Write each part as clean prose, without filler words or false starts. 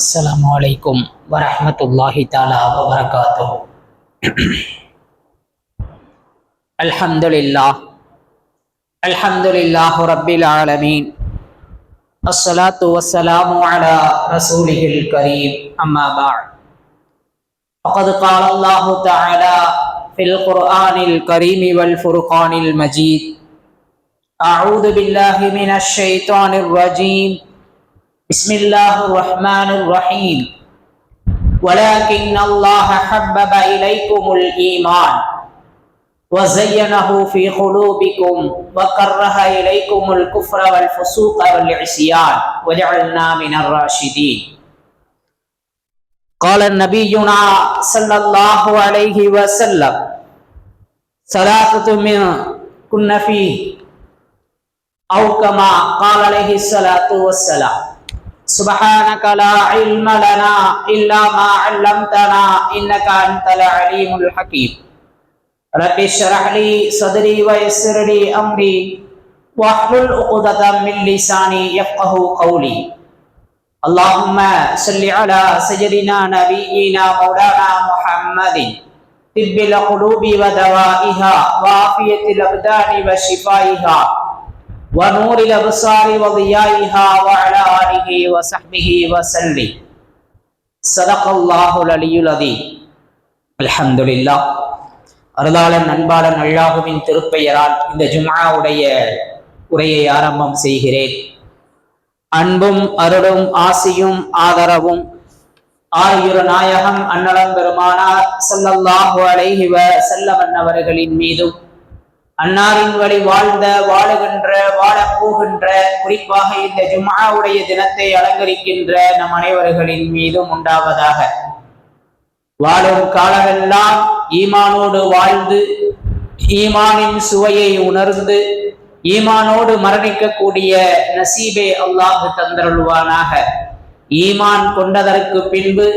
السلام عليكم ورحمة الله تعالى وبركاته. الحمد لله رب العالمين، الصلاة والسلام على رسوله الكريم، أما بعد فقد قال الله تعالى في القرآن الكريم والفرقان المجيد: أعوذ بالله من الشيطان الرجيم، بسم الله الرحمن الرحيم. ولكن الله حبب إليكم الإيمان وزينه في قلوبكم وكره إليكم الكفر والفسوق والعصيان وجعلنا من الراشدين. قال نبينا صلى الله عليه وسلم: ثلاثة من كن فيه، أو كما قال عليه الصلاة والسلام: سبحانك لا علم لنا إلا ما علمتنا إنك أنت العليم الحكيم. رب اشرح لي صدري ويسر لي أمري واحلل عقدة من لساني يفقه قولي. اللهم صل على سيدنا نبينا مولانا محمد طب القلوب ودوائها وعافية الأبدان وشفائها ونور الأبصار وضيائها وعلى آله وصحبه وسلم. صدق الله العلي العظيم. الحمد لله. அருளாளன் அன்பாளன் அல்லாஹுவின் திருப்பெயரால் இந்த ஜும்ஆவுடைய உரையை ஆரம்பம் செய்கிறேன். அன்பும் அருளும் ஆசியும் ஆதரவும் ஆயிரு நாயகம் அன்னலம் பெருமானார் ஸல்லல்லாஹு அலைஹி வஸல்லம் அவர்களின் மீதும், அன்னாரின் வழி வாழ்ந்த வாழுகின்ற வாழப்போகின்ற, குறிப்பாக இந்த ஜும்ஆவுடைய தினத்தை அலங்கரிக்கின்ற நம் அனைவர்களின் மீதும் உண்டாவதாக. வாழும் காலமெல்லாம் ஈமானோடு வாழ்ந்து ஈமானின் சுவையை உணர்ந்து ஈமானோடு மரணிக்கக்கூடிய நசீபே அல்லாஹ் தந்தருள்வானாக. ஈமான் கொண்டதற்கு பின்பு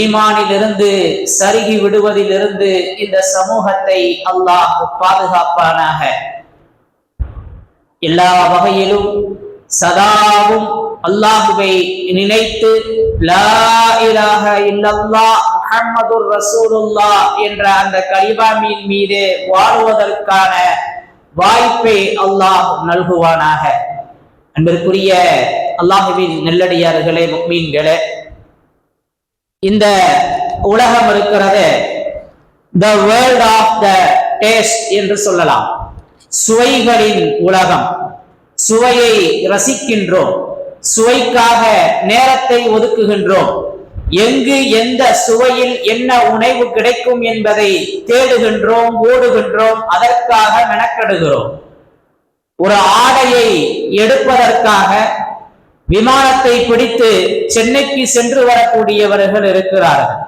ஈமானிலிருந்து சருகி விடுவதிலிருந்து இந்த சமூகத்தை அல்லாஹ் பாதுகாப்பானாக. எல்லா வகையிலும் சதாவும் அல்லாஹுவை நினைத்து லா இலாஹ இல்லல்லாஹ் முஹம்மதுர் ரசூலுல்லாஹ் என்ற அந்த கலிமாவின் மீது வாழ்வதற்கான வாய்ப்பை அல்லாஹ் நல்குவானாக. அன்பிற்குரிய அல்லாஹுவின் நல்லடியார்களே, முஃமின்களே, இந்த உலகம் இருக்கிறது the world of the taste என்று சொல்லலாம். சுவைகளின் உலகம். சுவையை ரசிக்கின்றோம், சுவைக்காக நேரத்தை ஒதுக்குகின்றோம். எங்கு எந்த சுவையில் என்ன உணவு கிடைக்கும் என்பதை தேடுகின்றோம், ஓடுகின்றோம், அதற்காக மெனக்கெடுகிறோம். ஒரு ஆடையை எடுப்பதற்காக விமானத்தை பிடித்து சென்னைக்கு சென்று வரக்கூடியவர்கள் இருக்கிறார்கள்.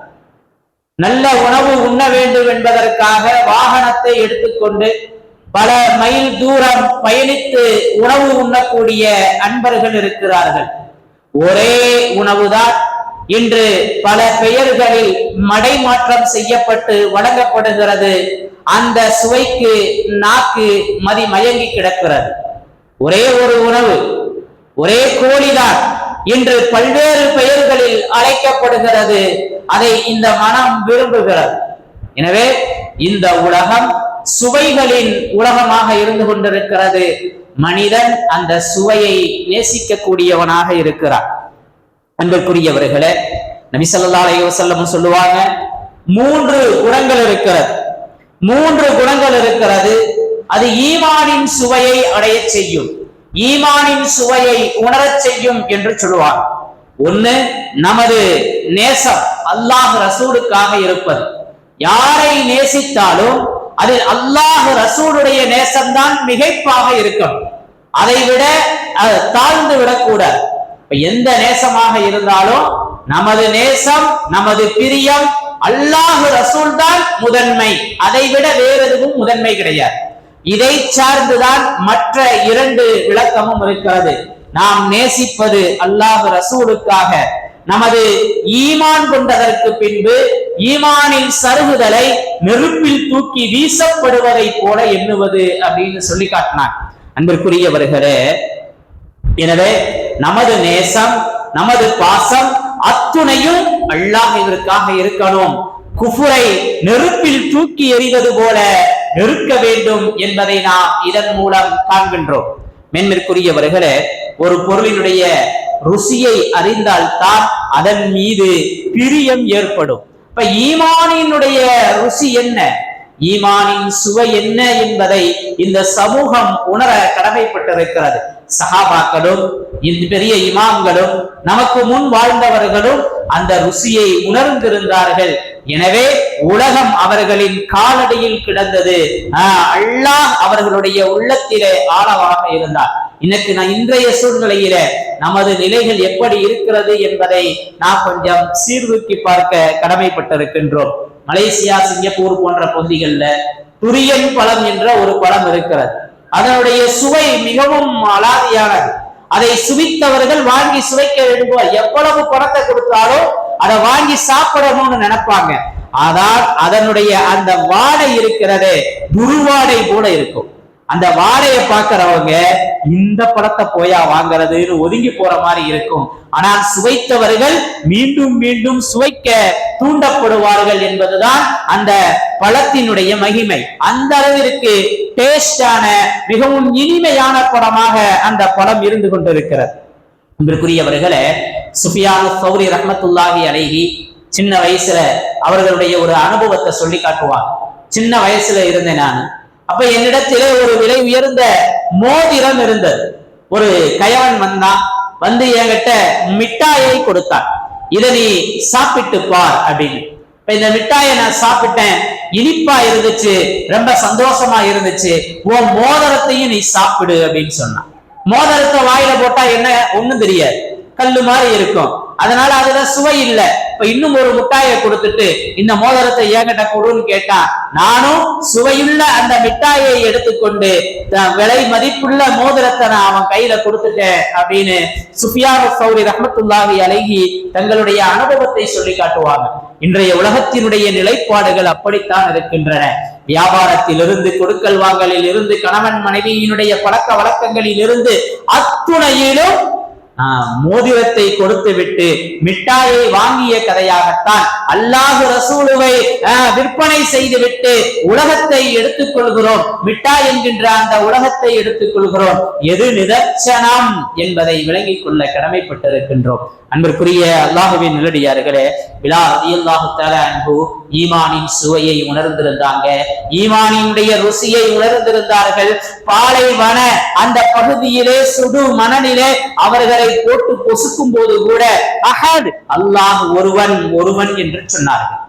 நல்ல உணவு உண்ண வேண்டும் என்பதற்காக வாகனத்தை எடுத்துக்கொண்டு பல மைல் தூரம் பயணித்து உணவு உண்ணக்கூடிய அன்பர்கள் இருக்கிறார்கள். ஒரே உணவுதான் இன்று பல பெயர்களில் மடைமாற்றம் செய்யப்பட்டு வழங்கப்படுகிறது. அந்த சுவைக்கு நாக்கு மயங்கி கிடக்கிறது. ஒரே ஒரு உணவு, ஒரே கோழிதான் இன்று பல்வேறு பெயர்களில் அழைக்கப்படுகிறது. அதை இந்த மனம் விரும்புகிறது. எனவே இந்த உலகம் சுவைகளின் உலகமாக இருந்து கொண்டிருக்கிறது. மனிதன் அந்த சுவையை நேசிக்கக்கூடியவனாக இருக்கிறான். அன்பிற்குரியவர்களே, நபி ஸல்லல்லாஹு அலைஹி வஸல்லம் சொல்லுவாங்க, 3 குணங்கள் இருக்கிறது. 3 குணங்கள் இருக்கிறது. அது ஈமானின் சுவையை அடைய செய்யும், ஈமானின் சுவையை உணரச் செய்யும் என்று சொல்லுவார். ஒண்ணு, நமது நேசம் அல்லாஹ் ரசூலுக்காக இருப்பது. யாரை நேசித்தாலும் அதில் அல்லாஹ் ரசூலுடைய நேசம்தான் மிகைப்பாக இருக்கும். அதை விட தாழ்ந்து விடக்கூடாது. எந்த நேசமாக இருந்தாலும் நமது நேசம், நமது பிரியம் அல்லாஹ் ரசூல் தான் முதன்மை. அதை விட வேறு எதுவும் முதன்மை கிடையாது. இதை சார்ந்துதான் மற்ற 2 விளக்கமும் இருக்கிறது. நாம் நேசிப்பது அல்லாஹ் ரசூலுக்காக. நமது ஈமான் கொண்டதற்கு பின்பு ஈமானின் சருகுதலை நெருப்பில் தூக்கி வீசப்படுவதை போல எண்ணுவது அப்படின்னு சொல்லி காட்டினார். அன்பிற்குரியவர்களே, எனவே நமது நேசம், நமது பாசம் அத்துணையும் அல்லாஹ் இதற்காக இருக்கணும். குஃபுரை நெருப்பில் தூக்கி எறிவது போல நெருக்க வேண்டும் என்பதை நாம் இதன் மூலம் காண்கின்றோம். மென்மேற்குரியவர்களே, ஒரு பொருளினுடைய ருசியை அறிந்தால் தான் அதன் மீது பிரியம் ஏற்படும். இப்ப ஈமானினுடைய ருசி என்ன, ஈமானின் சுவை என்ன என்பதை இந்த சமூகம் உணர கடமைப்பட்டிருக்கிறது. சஹாபாக்களும் இந்த பெரிய இமாம்களும் நமக்கு முன் வாழ்ந்தவர்களும் அந்த ருசியை உணர்ந்திருந்தார்கள். எனவே உலகம் அவர்களின் காலடியில் கிடந்தது. அல்லாஹ் அவர்களுடைய உள்ளத்திலே ஆழமாக இருந்தார். இன்றைய சூழ்நிலையில நமது நிலைகள் எப்படி இருக்கிறது என்பதை நாம் கொஞ்சம் சீர்தூக்கி பார்க்க கடமைப்பட்டிருக்கின்றோம். மலேசியா, சிங்கப்பூர் போன்ற பகுதிகளில் துரியன் பழம் என்ற ஒரு பழம் இருக்கிறது. அதனுடைய சுவை மிகவும் அலாதியானது. அதை சுவைத்தவர்கள் வாங்கி சுவைக்க வேண்டும். எவ்வளவு பணத்தை கொடுத்தாலும் அதை வாங்கி சாப்பிடணும்னு நினைப்பாங்க. ஆனால் அதனுடைய அந்த வாடை இருக்கிறதே துர்வாடை போல இருக்கும். அந்த வாடையை பார்க்கிறவங்க இந்த பழத்தை போயா வாங்குறதுன்னு ஒதுங்கி போற மாதிரி இருக்கும். ஆனால் சுவைத்தவர்கள் மீண்டும் மீண்டும் சுவைக்க தூண்டப்படுவார்கள் என்பதுதான் அந்த பழத்தினுடைய மகிமை. அந்த அளவிற்கு டேஸ்டான மிகவும் இனிமையான பழமாக அந்த பழம் இருந்து கொண்டிருக்கிறது. அன்பிற்குரியவர்களே, சுஃபியான் சௌரி ரஹ்மத்துல்லாஹி அலைஹி சின்ன வயசுல அவர்களுடைய ஒரு அனுபவத்தை சொல்லி காட்டுவாங்க. சின்ன வயசுல இருந்தேன் நான். அப்ப என்னிடத்திலே ஒரு விலை உயர்ந்த மோதிரம் இருந்தது. ஒரு கயவன் வந்து என்கிட்ட மிட்டாயை கொடுத்தான். இதை நீ சாப்பிட்டு பார் அப்படின்னு. இப்ப இந்த மிட்டாயை நான் சாப்பிட்டேன். இனிப்பா இருந்துச்சு, ரொம்ப சந்தோஷமா இருந்துச்சு. உன் மோதிரத்தையும் நீ சாப்பிடு அப்படின்னு சொன்னான். மோதிரத்தை வாயில போட்டா என்ன ஒண்ணும் தெரியாது, கல்லு மாதிரி இருக்கும். அதனால அதுல சுவை இல்லை. இப்ப இன்னும் ஒரு முட்டாயை கொடுத்துட்டு இந்த மோதிரத்தை என்கிட்ட கொடுன்னு கேட்டா, நானும் சுவையுள்ள அந்த மிட்டாயை எடுத்துக்கொண்டு விலை மதிப்புள்ள மோதிரத்தை நான் அவன் கையில கொடுத்துட்டேன் அப்படின்னு சுஃபியான் சௌரி ரஹ்மத்துல்லாஹி அலைஹி தங்களுடைய அனுபவத்தை சொல்லி காட்டுவாங்க. இன்றைய உலகத்தினுடைய நிலைப்பாடுகள் அப்படித்தான் இருக்கின்றன. வியாபாரத்திலிருந்து, கொடுக்கல் வாங்கலில் இருந்து, கணவன் மனைவியினுடைய பழக்க வழக்கங்களில் இருந்து அத்துணையிலும் மோதிரத்தை கொடுத்து விட்டு மிட்டாயை வாங்கிய கதையாகத்தான் அல்லாஹ் ரசூலுவை விற்பனை செய்து விட்டு உலகத்தை எடுத்துக் கொள்கிறோம். மிட்டாய் என்கின்ற அந்த உலகத்தை எடுத்துக் கொள்கிறோம். எது நிதர்சனம் என்பதை விளங்கிக் கொள்ள கடமைப்பட்டிருக்கின்றோம். அன்பிற்குரிய அல்லாஹுவின் நல்லடியார்களே, பிலால் ரலியல்லாஹு தஆலா அன்ஹு ஈமானின் சுவையை உணர்ந்திருந்தாங்க. ஈமானினுடைய ருசியை உணர்ந்திருந்தார்கள். பாலைவன அந்த பகுதியிலே சுடு மணலிலே அவர்களை போட்டு பொசுக்கும் போது கூட அஹத், அல்லாஹ் ஒருவன் ஒருவன் என்று சொன்னார்கள்.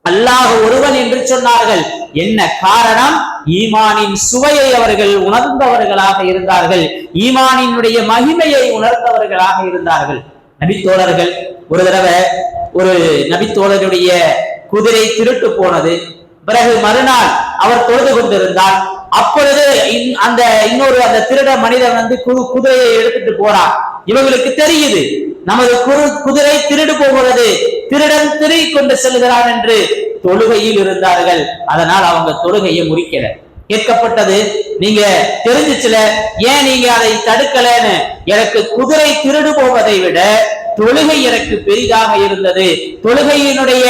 அல்லாஹ் ஒருவன் என்று சொன்னார்கள். என்ன காரணம்? ஈமானின் சுவையை அவர்கள் உணர்ந்தவர்களாக இருந்தார்கள். ஈமானினுடைய மகிமையை உணர்ந்தவர்களாக இருந்தார்கள். நபித்தோழர்கள் ஒரு தடவை ஒரு நபித்தோழருடைய குதிரை திருட்டு போனது. பிறகு மறுநாள் அவர் தொழுது கொண்டிருந்தார். அப்பொழுது அந்த இன்னொரு அந்த திருட மனிதன் வந்து குதிரையை எடுத்துட்டு போறான். இவங்களுக்கு தெரியுது நமது குதிரை திருடு போகிறது, திருடன் திருடி கொண்டு செல்கிறான் என்று தொழுகையில் இருந்தார்கள். அதனால் அவங்க தொழுகையை முறிக்கல. கேட்கப்பட்டது, நீங்க தெரிஞ்சிச்சுல, ஏன் நீங்க அதை தடுக்கலன்னு. எனக்கு குதிரை திருடு போவதை விட தொழுகை எனக்கு பெரிதாக இருந்தது. தொழுகையினுடைய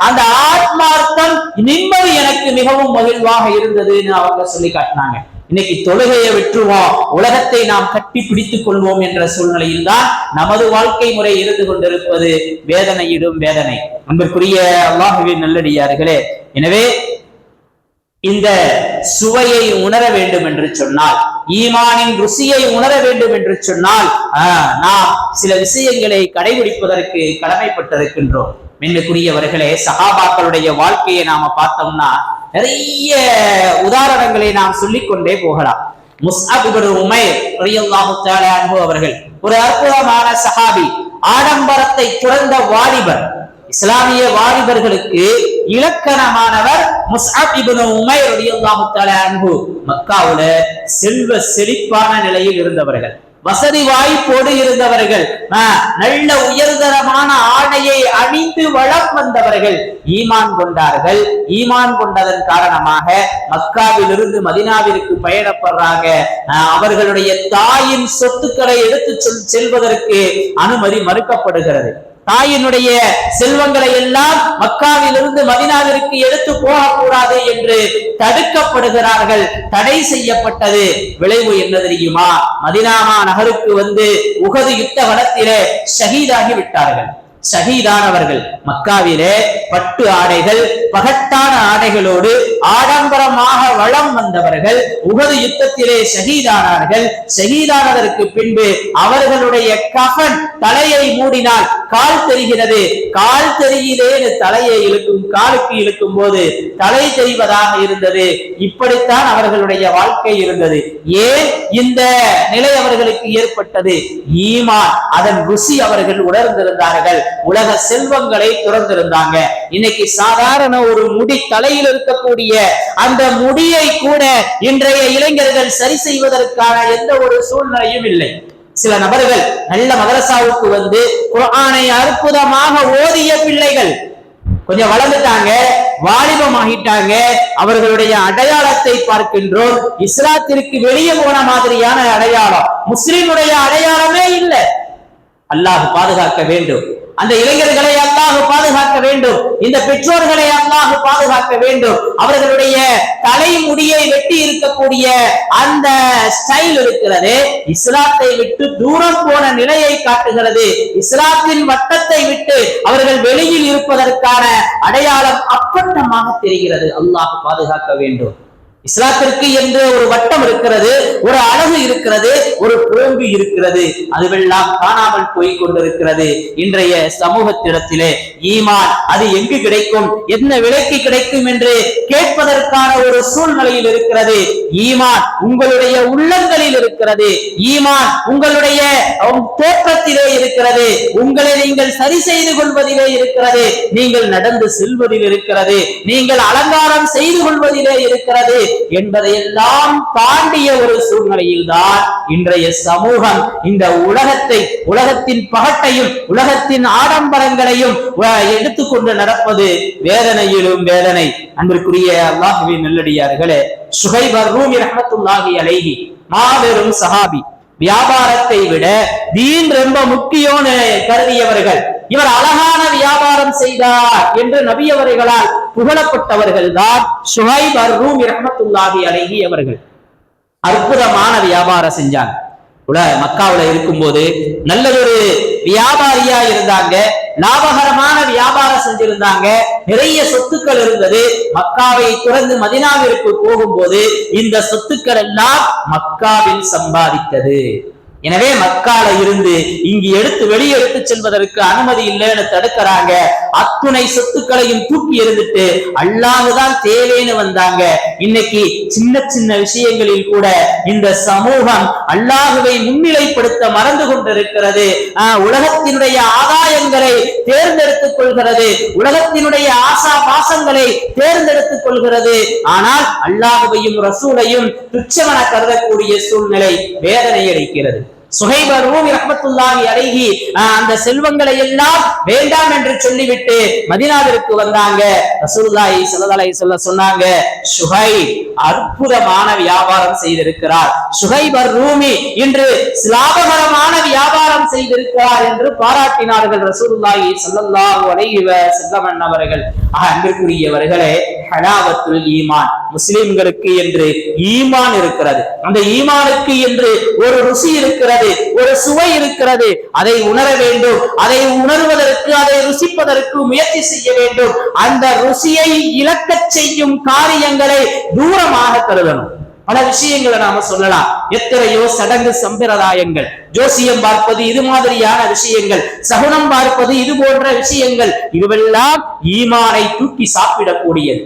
அந்த ஆத்மார்த்தம், நிம்மதி எனக்கு மிகவும் மகிழ்வாக இருந்ததுன்னு அவங்க சொல்லி காட்டினாங்க. இன்னைக்கு தொழுகையை விட்டுருவோம், உலகத்தை நாம் கட்டி பிடித்துக் கொள்வோம் என்ற சூழ்நிலையில் தான் நமது வாழ்க்கை முறை இருந்து கொண்டிருப்பது வேதனையிடும் வேதனை. அன்பிற்குரிய அல்லாஹுவின் நல்லடியார்களே, எனவே இந்த சுவையை உணர வேண்டும் என்று சொன்னால், ஈமானின் ருசியை உணர வேண்டும் என்று சொன்னால் நாம் சில விஷயங்களை கடைபிடிப்பதற்கு கடமைப்பட்டிருக்கின்றோம். மென்மைக்குரியவர்களே, சஹாபாக்களுடைய வாழ்க்கையை நாம பார்த்தோம்னா நிறைய உதாரணங்களை நாம் சொல்லிக்கொண்டே போகலாம். முஸ்அப் இப்னு உமைர் ரலியல்லாஹு தஆலா அன்ஹு அவர்கள் ஒரு அற்புதமான சஹாபி, ஆடம்பரத்தை துறந்த வாலிபர். இஸ்லாமிய வாலிபர்களுக்கு இலக்கணமானவர் முஸ்அப் இப்னு உமைர் ரலியல்லாஹு தஆலா அன்ஹு. மக்காவுல செல்வ செழிப்பான நிலையில் இருந்தவர்கள், வசதி வாய்ப்போடு இருந்தவர்கள், நல்ல உயர்தரமான ஆடையை அணிந்து வளம் வந்தவர்கள். ஈமான் கொண்டார்கள். ஈமான் கொண்டதன் காரணமாக மக்காவிலிருந்து மதீனாவிற்கு பயணப்படுறாங்க. அவர்களுடைய தாயின் சொத்துக்களை எடுத்து செல்வதற்கு அனுமதி மறுக்கப்படுகிறது. தாயினுடைய செல்வங்களை எல்லாம் மக்காவிலிருந்து மதீனாவிற்கு எடுத்து போகக்கூடாது என்று தடுக்கப்படுகிறார்கள். தடை செய்யப்பட்டது. விளைவு என்ன தெரியுமா? மதீனா நகருக்கு வந்து உஹது யுத்த களத்திலே ஷஹீதாகி விட்டார்கள். ஷஹீதானவர்கள் மக்காவிலே பட்டு ஆடைகள், பகட்டான ஆடைகளோடு ஆடம்பரமாக வளம் வந்தவர்கள் உஹது யுத்தத்திலே ஷஹீதானார்கள். ஷஹீதானதற்கு பின்பு அவர்களுடைய கஃன் தலையை மூடினால் கால் தெரிகிறது. கால் தெரிகிறேன்னு தலையை இழுக்கும், காலுக்கு இழுக்கும் போது தலை தெரிவதாக இருந்தது. இப்படித்தான் அவர்களுடைய வாழ்க்கை இருந்தது. ஏன் இந்த நிலை அவர்களுக்கு ஏற்பட்டது? ஈமான், அதன் ருசி அவர்கள் உணர்ந்திருந்தார்கள். உலக செல்வங்களை துறந்திருந்தாங்க. இன்னைக்கு சாதாரண ஒரு முடி, தலையில் இருக்கக்கூடிய அந்த முடியை கூட இன்றைய இளைஞர்கள் சரி செய்வதற்கான எந்த ஒரு சூழ்நிலையும் இல்லை. சில நபர்கள் நல்ல மதரசாவுக்கு வந்து குர்ஆனை அற்புதமாக ஓதிய பிள்ளைகள் கொஞ்சம் வளர்ந்துட்டாங்க, வாலிபமாகிட்டாங்க. அவர்களுடைய அடையாளத்தை பார்க்கின்றோம். இஸ்லாத்திற்கு வெளியே போன மாதிரியான அடையாளம், முஸ்லிமுடைய அடையாளமே இல்லை. அல்லாஹ் பாதுகாக்க வேண்டும். அந்த இளைஞர்களை அல்லாஹ் பாதுகாக்க வேண்டும். இந்த பெற்றோர்களை அல்லாஹ் பாதுகாக்க வேண்டும். அவர்களுடைய தலைமுடியை வெட்டி இருக்கக்கூடிய அந்த ஸ்டைல் இருக்கிறது, இஸ்லாத்தை விட்டு தூரம் போன நிலையை காட்டுகிறது. இஸ்லாத்தின் வட்டத்தை விட்டு அவர்கள் வெளியில் இருப்பதற்கான அடையாளம் அப்பட்டமாக தெரிகிறது. அல்லாஹ் பாதுகாக்க வேண்டும். இஸ்லாத்திற்கு என்று ஒரு வட்டம் இருக்கிறது, ஒரு அழகு இருக்கிறது, ஒரு போங்கு இருக்கிறது. அதுவெல்லாம் காணாமல் போய் கொண்டிருக்கிறது. இன்றைய சமூகத்திடத்திலே ஈமான் அது எங்கு கிடைக்கும், என்ன விலைக்கு கிடைக்கும் என்று கேட்பதற்கான ஒரு சூழ்நிலையில் இருக்கிறது. ஈமான் உங்களுடைய உள்ளங்களில் இருக்கிறது. ஈமான் உங்களுடைய தோற்றத்திலே இருக்கிறது. உங்களை நீங்கள் சரி செய்து கொள்வதிலே இருக்கிறது. நீங்கள் நடந்து செல்வதில் இருக்கிறது. நீங்கள் அலங்காரம் செய்து கொள்வதிலே இருக்கிறது என்பதையெல்லாம் தாண்டிய ஒரு சூழ்நிலையில் தான் இன்றைய சமூகம் இந்த உலகத்தை, உலகத்தின் பகட்டையும் உலகத்தின் ஆடம்பரங்களையும் எடுத்துக்கொண்டு நடப்பது வேதனையிலும் வேதனை. அன்பிற்குரிய அல்லாஹ்வின் நல்லடியார்களே, சுஹைப் அர்-ரூமி ரஹ்மத்துல்லாஹி அலைஹி மாபெரும் சஹாபி. வியாபாரத்தை விட தீன் ரொம்ப முக்கியம்னு கருதியவர்கள். இவர் அழகான வியாபாரம் செய்தார் என்று நபி அவர்களால் புகழப்பட்டவர்கள் தான் சுஹைப் அர்-ரூமி ரஹ்மத்துல்லாஹி அலைஹி அவர்கள். அற்புதமான வியாபாரம் செஞ்சாங்க. மக்காவுல இருக்கும்போது நல்லதொரு வியாபாரியா இருந்தாங்க. லாபகரமான வியாபாரம் செஞ்சிருந்தாங்க. நிறைய சொத்துக்கள் இருந்தது. மக்காவை துறந்து மதீனாவிற்கு போகும்போது இந்த சொத்துக்கள் எல்லாம் மக்காவில் சம்பாதித்தது. எனவே மக்கால இருந்து இங்கு வெளியே எடுத்து செல்வதற்கு அனுமதி இல்லைன்னு தடுக்கிறாங்க. அத்துணை சொத்துக்களையும் தூக்கி எறிந்துட்டு அல்லாஹ்தான் தேவைன்னு வந்தாங்க. இன்னைக்கு சின்ன சின்ன விஷயங்களில் கூட இந்த சமூகம் அல்லாஹ்வை முன்னிலைப்படுத்த மறந்து கொண்டிருக்கிறது. உலகத்தினுடைய ஆதாயங்களை தேர்ந்தெடுத்துக் கொள்கிறது. உலகத்தினுடைய ஆசா பாசங்களை தேர்ந்தெடுத்துக் கொள்கிறது. ஆனால் அல்லாஹ்வையும் ரசூலையும் துச்சமென கருதக்கூடிய சூழ்நிலை வேதனை அளிக்கிறது. சுஹைப் அர்-ரூமி ரஹ்மத்துல்லாஹி அலைஹி அந்த செல்வங்களை எல்லாம் வேண்டாம் என்று சொல்லிவிட்டு மதீனாவிற்கு வந்தாங்க. ரசூலுல்லாஹி ஸல்லல்லாஹு அலைஹி வஸல்லம் சொன்னாங்க, சுஹைப் அற்புதமான வியாபாரம் செய்திருக்கிறார். சுஹைப் அர்-ரூமி இன்று லாபகரமான வியாபாரம் செய்திருக்கிறார் என்று பாராட்டினார்கள் ரசூலுல்லாஹி ஸல்லல்லாஹு அலைஹி வஸல்லம் அவர்கள். அன்பிற்குரியவர்களே, ஹலாவத்துல் ஈமான், முஸ்லிம்களுக்கு என்று ஈமான் இருக்கிறது. அந்த ஈமானுக்கு என்று ஒரு ருசி இருக்கிறது, ஒரு சுவை இருக்கிறது. அதை உணர வேண்டும். அதை உணர்வதற்கு, அதை ருசிப்பதற்கு முயற்சி செய்ய வேண்டும். அந்த ருசியை இழக்கச் செய்யும் காரியங்களை தூரமாக கருதணும். பல விஷயங்களை நாம சொல்லலாம். எத்தனையோ சடங்கு சம்பிரதாயங்கள், ஜோசியம் பார்ப்பது, இது மாதிரியான விஷயங்கள், சகுனம் பார்ப்பது, இது போன்ற விஷயங்கள், இதுவெல்லாம் ஈமானை தூக்கி சாப்பிடக்கூடியது.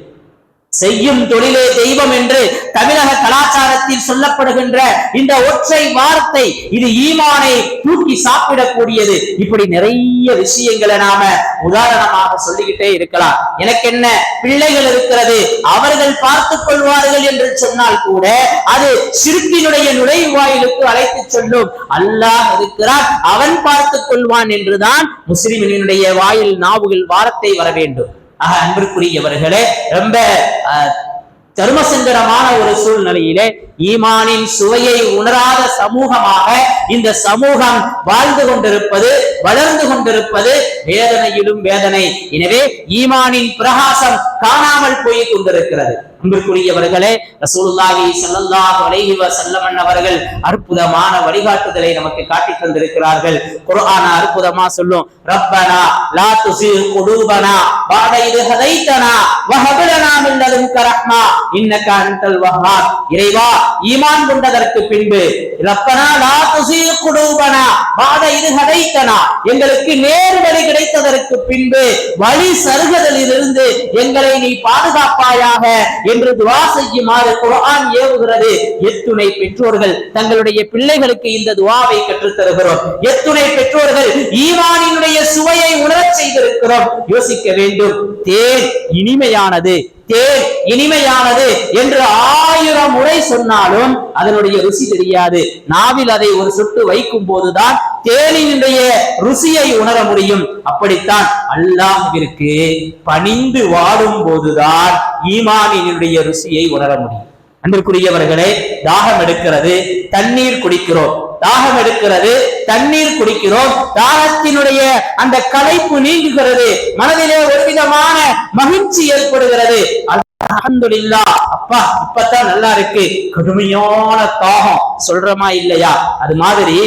செய்யும் தொழிலே தெய்வம் என்று தமிழக கலாச்சாரத்தில் சொல்லப்படுகின்ற இந்த ஒற்றை வார்த்தை, இது ஈமானை தூக்கி சாப்பிடக்கூடியது. இப்படி நிறைய விஷயங்களை நாம உதாரணமாக சொல்லிக்கிட்டே இருக்கலாம். எனக்கு என்ன பிள்ளைகள் இருக்கிறது, அவர்கள் பார்த்துக் கொள்வார்கள் என்று சொன்னால் கூட அது ஷிர்கினுடைய நுழைவாயிலுக்கு அழைத்து சொல்லும். அல்லாஹ் இருக்கிறான், அவன் பார்த்துக் கொள்வான் என்றுதான் முஸ்லிமினுடைய வாயில் நாவுகள் வார்த்தை வர வேண்டும். அன்பிற்குரியவர்களே, ரொம்ப தர்மசங்கரமான ஒரு சூழ்நிலையிலே ஈமானின் சுவையை உணராத சமூகமாக இந்த சமூகம் வாழ்ந்து கொண்டிருப்பது, வளர்ந்து கொண்டிருப்பது வேதனையிலும் வேதனை. எனவே ஈமானின் பிரகாசம் காணாமல் போய் கொண்டிருக்கிறது. அன்பிற்குரியவர்களே, ரசூலுல்லாஹி ஸல்லல்லாஹு அலைஹி வஸல்லம் அவர்கள் அற்புதமான வழிகாட்டுதலை நமக்கு காட்டி தந்திருக்கிறார்கள். குர்ஆன் அற்புதமா சொல்லும், ரப்பனா லா துஸிக் குலூபனா பஅத இத் ஹதைதனா வஹப் லனா மின் லதுன்க ரஹ்மா இன்னக அன்தல் வஹ்ஹாப். இறைவா, ஈமான் கொண்டதற்கு பின்பு ரப்பனா லா துஸிக் குலூபனா பஅத இத் ஹதைதனா, எங்களுக்கு நேர்வழி கிடைத்ததற்கு பின்பு வழி சருகுதலிலிருந்து எங்களை நீ பாதுகாப்பாயாக என்று துஆ செய்யுமாறு குர்ஆன் ஏவுகிறது. எத்துணை பெற்றோர்கள் தங்களுடைய பிள்ளைகளுக்கு இந்த துஆவை கற்றுத் தருகிறோம். எத்துணை பெற்றோர்கள் ஈமானினுடைய சுவையை உணரச் செய்திருக்கிறோம். யோசிக்க வேண்டும். தேன் இனிமையானது, தேன் இனிமையானது என்று 1000 முறை சொன்னாலும் அதனுடைய ருசி தெரியாது. நாவில் அதை ஒரு சொட்டு வைக்கும் போதுதான் தேனினுடைய ருசியை உணர முடியும். அப்படித்தான் அல்லாஹ்விற்கு பணிந்து வாடும் போதுதான் ஈமானினுடைய ருசியை உணர முடியும். அன்பிற்குரியவர்களே, தாகம் எடுக்கிறது, தண்ணீர் குடிக்கிறோம். தாகம் எடுக்கிறது, தண்ணீர் குடிக்கிறோம். தாகத்தினுடைய அந்த களைப்பு நீங்குகிறது, மனதிலே ஒரு விதமான மகிழ்ச்சி ஏற்படுகிறது. அல்ஹம்துலில்லாஹ், அப்பா இப்பதான் நல்லா இருக்கு. கடுமையான தாகம் சொல்றமா இல்லையா? அது மாதிரி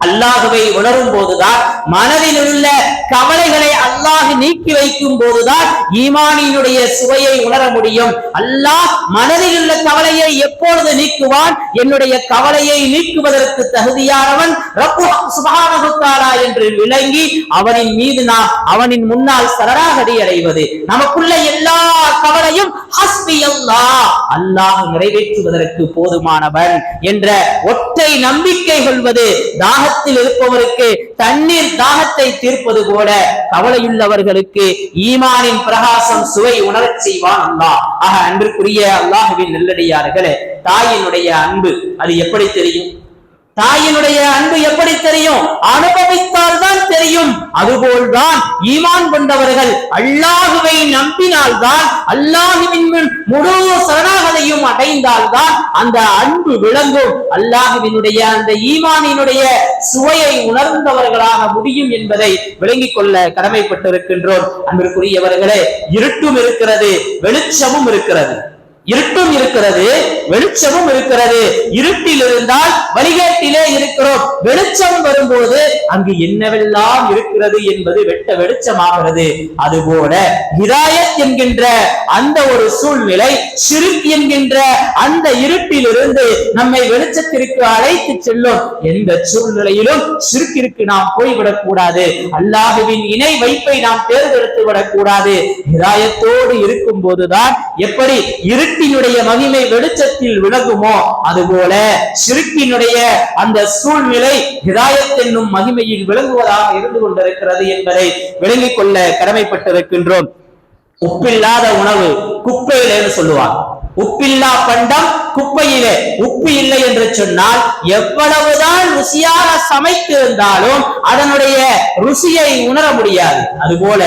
அல்லாஹுவை உணரும் போதுதான், மனதில் உள்ள கவலைகளை அல்லாஹ் நீக்கி வைக்கும் போதுதான் ஈமானினுடைய சுவையை உணர முடியும். அல்லாஹ் மனதில் உள்ள கவலையை எப்பொழுது நீக்குவான்? என்னுடைய கவலையை நீக்குவதற்கு தகுதியானவன் ரப்பு சுப்ஹானஹு வ தஆலா என்று விளங்கி அவனின் மீது நாம் அவனின் முன்னால் சரணாகதி அடைவது. நமக்குள்ள எல்லா கவலையும் ஹஸ்பி அல்லாஹ், அல்லாஹ் நிறைவேற்றுவதற்கு போதுமானவன் என்ற ஒற்றை நம்பிக்கை கொள்வது. தாகத்தில் இருப்பவருக்கு தண்ணீர் தாகத்தை தீர்ப்பது போல கவலையுள்ளவர்களுக்கு ஈமானின் பிரகாசம் சுவை உணரச் செய்வான் அல்லாஹ். ஆக அன்பிற்குரிய அல்லாஹ்வின் நல்லடியார்களே, தாயினுடைய அன்பு அது எப்படி தெரியும்? தாயினுடைய அன்பு எப்படி தெரியும்? அனுபவித்தால் தான் தெரியும். அதுபோல்தான் ஈமான் கொண்டவர்கள் அல்லாஹுவை நம்பினால்தான், அல்லாஹுவின் முழு சரணாகதியும் அடைந்தால்தான் அந்த அன்பு விளங்கும். அல்லாஹுவினுடைய அந்த ஈமானினுடைய சுவையை உணர்ந்தவர்களாக முடியும் என்பதை விளங்கிக் கொள்ள கடமைப்பட்டிருக்கின்றோம். அன்பிற்குரியவர்களே, இருட்டும் இருக்கிறது, வெளிச்சமும் இருக்கிறது. இருட்டும் இருக்கிறது, வெளிச்சமும் இருக்கிறது. இருட்டில் இருந்தால் வழிகேட்டிலே இருக்கிறோம். வெளிச்சம் வரும்போது அங்கு என்னவெல்லாம் இருக்கிறது என்பது வெட்ட வெளிச்சமாகிறது. அதுபோல ஹிதாயத் என்கின்ற அந்த ஒரு சூழ்நிலை ஷிர்க் என்கின்ற அந்த இருட்டில் இருந்து நம்மை வெளிச்சத்திற்கு அழைத்து செல்லும். எந்த சூழ்நிலையிலும் ஷிர்க்கிற்கு நாம் போய்விடக் கூடாது. அல்லாஹுவின் இணை வைப்பை நாம் தேர்ந்தெடுத்து விடக்கூடாது. ஹிதாயத்தோடு இருக்கும் போதுதான் எப்படி இருட்டினுடைய மகிமை வெளிச்சத்தில் விளங்குமோ, அதுபோல ஷிர்க்கினுடைய அந்த சூழ்நிலை ஹிதாயத் என்னும் மகிமையில் விளங்குவதாக இருந்து கொண்டிருக்கிறது என்பதை விளங்கிக் கொள்ள கடமைப்பட்டிருக்கின்றோம். உப்பில்லாத உணவு குப்பையிலே சொல்லுவார். உப்பில்லா பண்டம் குப்பையிலே. உப்பு இல்லை என்று சொன்னால் எவ்வளவுதான் ருசியாக சமைத்திருந்தாலும் அதனுடைய ருசியை உணர முடியாது. அதுபோல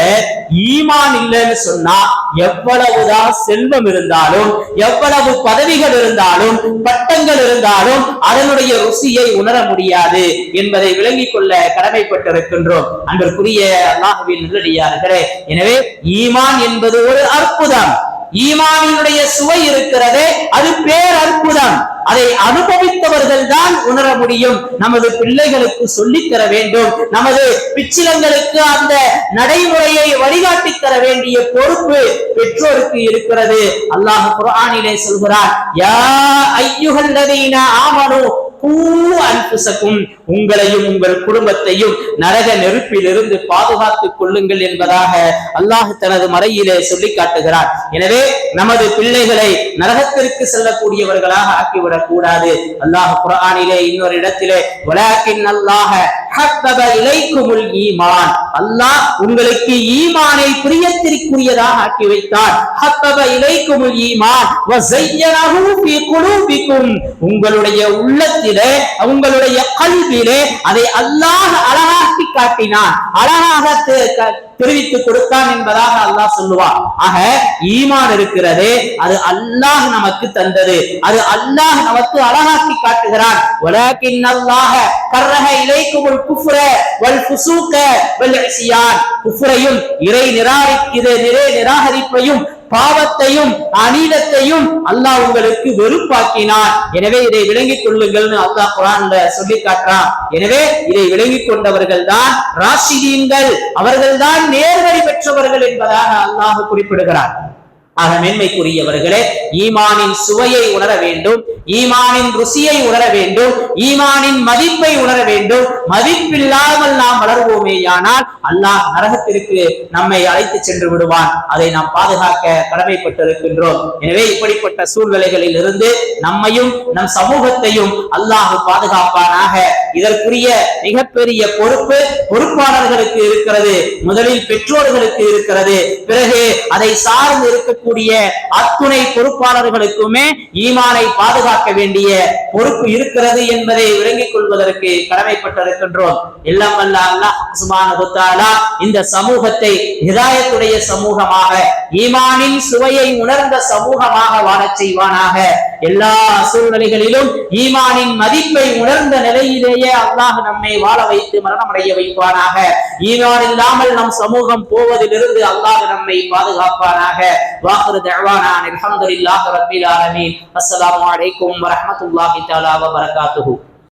ஈமான் இல்லைன்னு சொன்னா எவ்வளவுதான் செல்வம் இருந்தாலும், எவ்வளவு பதவிகள் இருந்தாலும், பட்டங்கள் இருந்தாலும் அதனுடைய ருசியை உணர முடியாது என்பதை விளங்கிக் கொள்ள கடமைப்பட்டிருக்கின்றோம். அன்பிற்குரிய அல்லாஹ்வின் நல்லடியார்களே, எனவே ஈமான் என்பது ஒரு அற்புதம். ஈமானினுடைய சுவை இருக்கிறதே, அது பேர் அற்புதம். அதை அனுபவித்தவர்கள் தான் உணர முடியும். நமது பிள்ளைகளுக்கு சொல்லித் தர வேண்டும். நமது பிச்சிலங்களுக்கு அந்த நடைமுறையை வழிகாட்டி தர வேண்டிய பொறுப்பு பெற்றோருக்கு இருக்கிறது. அல்லாஹ் குர்ஆனிலே சொல்கிறான், யா அய்யுஹல்லதீன ஆமனு உங்களையும் உங்கள் குடும்பத்தையும் நரக நெருப்பில் இருந்து பாதுகாத்துக் கொள்ளுங்கள் என்பதாக அல்லாஹ் தனது மறையிலே சொல்லி காட்டுகிறார். எனவே நமது பிள்ளைகளை நரகத்திற்கு செல்லக்கூடியவர்களாக ஆக்கிவிடக் கூடாது. அல்லாஹ் குர்ஆனிலே இன்னொரு இடத்திலே வலாக்கின் அல்லாஹ ஹப்பப இலைக்குமுல் ஈமான், அல்லாஹ் உங்களுக்கு ஈமானை பிரியத்திற்குரியதாக ஆக்கி வைத்தார். ஹப்பப இலைக்குமுல் ஈமான் வஸய்யனஹு ஃபீ குலூபிக்கும், உங்களுடைய உள்ளத்திலே உங்களுடைய உங்களுடைய கல்விலே அதை அல்லாஹ் அழகாக்கி காட்டினான், அழகாக தெரிவித்து கொடுத்தான் என்பதாக அல்லாஹ் சொல்லுவார். ஆக ஈமான் இருக்கிறது, அது அல்லாஹ் நமக்கு தந்தது, அது அல்லாஹ் நமக்கு அழகாக்கி காட்டுகிறான். வலக்கின் அல்லாஹ கர்ரஹ இலைக்குமுல் குஃப்ர வல் ஃபுசூக வல் இஸ்யான், குஃப்ரையும் இறை நிராகரிப்பையும் பாவத்தையும் அநீதத்தையும் அல்லாஹ் உங்களுக்கு வெறுப்பாக்கினார். எனவே இதை விளங்கிக் கொள்ளுங்கள்னு அல்லாஹ் குர்ஆன்ல சொல்லி காட்டுறான். எனவே இதை விளங்கிக் கொண்டவர்கள் தான் ராஷிதீன்கள், அவர்கள் தான் நேர்வழி பெற்றவர்கள் என்பதாக அல்லாஹ் குறிப்பிடுகிறார். ஆக மேன்மைக்குரியவர்களே, ஈமானின் சுவையை உணர வேண்டும், ஈமானின் ருசியை உணர வேண்டும், ஈமானின் மதிப்பை உணர வேண்டும். மதிப்பில்லாமல் நாம் வளர்வோமேயானால் அல்லாஹ் நரகத்திற்கு நம்மை அழைத்து சென்று விடுவான். அதை நாம் பாதுகாக்க கடமைப்பட்டிருக்கின்றோம். எனவே இப்படிப்பட்ட சூழ்நிலைகளில் இருந்து நம்மையும் நம் சமூகத்தையும் அல்லாஹ் பாதுகாப்பானாக. இதற்குரிய மிகப்பெரிய பொறுப்பாளர்களுக்கு இருக்கிறது. முதலில் பெற்றோர்களுக்கு இருக்கிறது, பிறகு அதை சார்ந்து இருக்கக்கூடிய அத்துணை பொறுப்பாளர்களுக்குமே ஈமானை பாதுகாக்க வேண்டிய பொறுப்பு இருக்கிறது என்பதை விளங்கிக் கொள்வதற்கு கடமைப்பட்டிருக்கின்றோம். எல்லாம் வல்ல அல்லாஹ் சுப்ஹானஹு வ தஆலா இந்த சமூகத்தை ஹிதாயத்துடைய சமூகமாக, ஈமானின் சுவையை உணர்ந்த சமூகமாக வாழச் செய்வானாக. எல்லா சூழ்நிலைகளிலும் ஈமானின் மதிப்பை உணர்ந்த நிலையிலேயே அல்லாஹ் நம்மை வாழ வைத்து மரணமடைய வைப்பானாக. ஈமான் இல்லாமல் நம் சமூகம் போவதிலிருந்து அல்லாஹ் நம்மை பாதுகாப்பானாக. வாஹிரு தஅவானா அல்ஹம்துலில்லாஹி ரப்பில் ஆலமீன். அஸ்ஸலாமு அலைக்கும் வரஹ்மத்துல்லாஹி தஆலா வ பரகாத்துஹு.